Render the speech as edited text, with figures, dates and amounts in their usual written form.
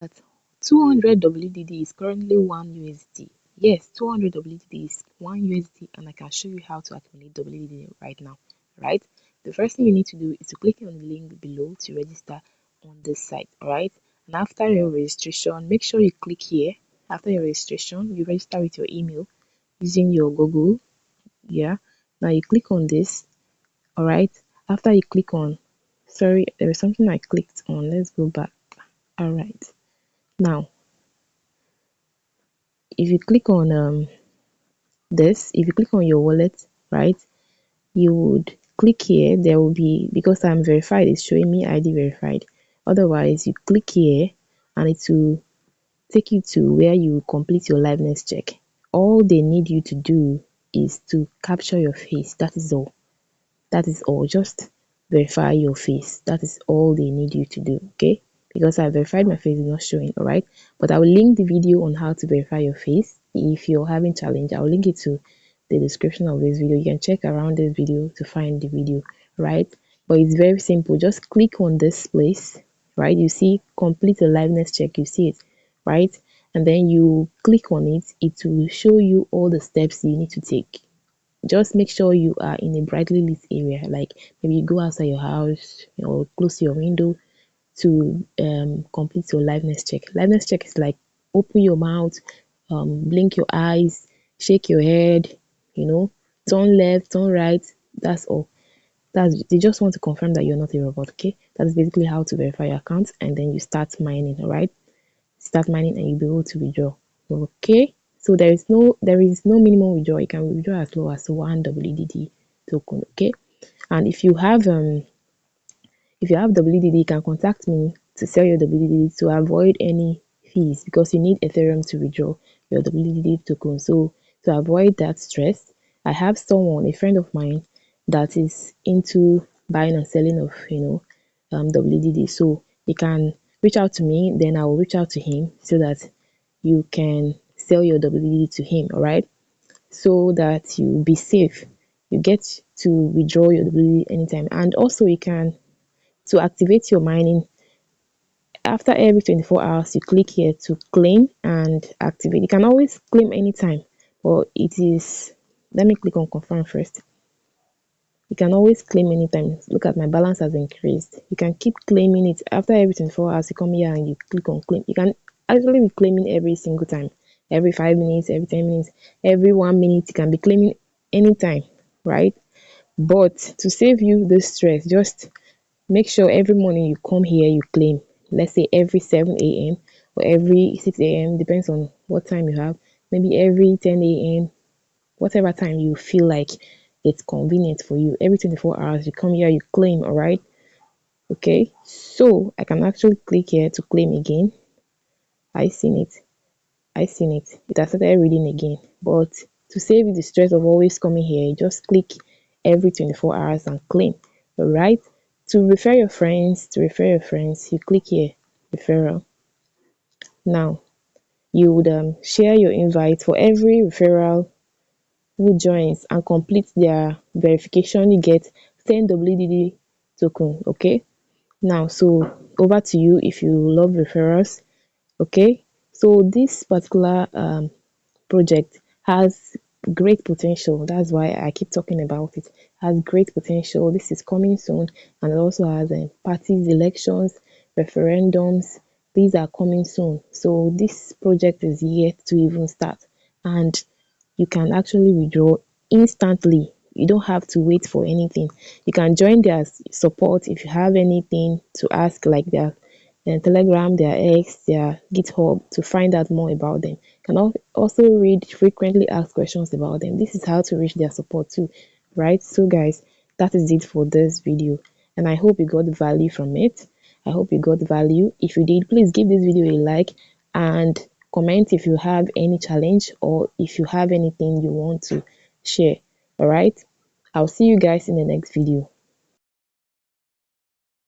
that 200 WDD is currently 1 USD. Yes, 200 WDD is 1 USD, and I can show you how to accumulate WDD right now. Right? The first thing you need to do is to click on the link below to register on this site. Alright? And after your registration, make sure you click here. After your registration, you register with your email using your Google. Yeah. Now you click on this. Alright? After you click on, sorry, there is something I clicked on. Let's go back. Alright. Now, if you click on this, if you click on your wallet, right, you would click here. There will be, because I'm verified, it's showing me ID verified. Otherwise, you click here and it will take you to where you complete your liveness check. All they need you to do is to capture your face. That is all. That is all. Just verify your face. That is all they need you to do. Okay? Because I verified my face is not showing. Alright. But I will link the video on how to verify your face. If you're having challenge, I'll link it to the description of this video. You can check around this video to find the video. Right? But it's very simple. Just click on this place. Right? You see complete a liveness check. You see it. Right? And then you click on it. It will show you all the steps you need to take. Just make sure you are in a brightly lit area, like maybe you go outside your house or close your window to complete your liveness check. Liveness check is like open your mouth, blink your eyes, shake your head, you know, turn left, turn right. That's all. That's, they just want to confirm that you're not a robot. Okay, that's basically how to verify your account, and then you start mining. All right, start mining and you'll be able to withdraw. Okay, so there is no minimum withdrawal. You can withdraw as low as 1 WDD token. Okay, and if you have WDD, you can contact me to sell your WDD to avoid any fees, because you need Ethereum to withdraw your WDD token. So to avoid that stress, I have someone, a friend of mine, that is into buying and selling of WDD. So you can reach out to me, then I will reach out to him so that you can sell your WDD to him. All right, so that you be safe. You get to withdraw your WDD anytime, and also you can, to activate your mining, after every 24 hours you click here to claim and activate. You can always claim anytime, but it is, let me click on confirm first. You can always claim anytime. Look at my balance has increased. You can keep claiming it. After every 24 hours you come here and you click on claim. You can actually be claiming every single time, every 5 minutes, every 10 minutes, every 1 minute. You can be claiming anytime, right? But to save you this stress, just make sure every morning you come here, you claim. Let's say every 7 a.m. or every 6 a.m., depends on what time you have. Maybe every 10 a.m., whatever time you feel like it's convenient for you. Every 24 hours, you come here, you claim, all right? Okay, so I can actually click here to claim again. I seen it. I seen it. It has started reading again. But to save you the stress of always coming here, just click every 24 hours and claim. Alright? To refer your friends, you click here, referral. Now you would share your invite for every referral who joins and completes their verification. You get 10 WDD token. Okay. Now, so over to you if you love referrals. Okay. So this particular project has great potential. That's why I keep talking about it. Has great potential. This is coming soon, and it also has parties, elections, referendums. These are coming soon. So this project is yet to even start, and you can actually withdraw instantly. You don't have to wait for anything. You can join their support if you have anything to ask, like their Telegram, their X, their GitHub, to find out more about them. You can also read frequently asked questions about them. This is how to reach their support too, right? So guys, that is it for this video, and I hope you got value from it. I hope you got value. If you did, please give this video a like and comment if you have any challenge or if you have anything you want to share. All right, I'll see you guys in the next video.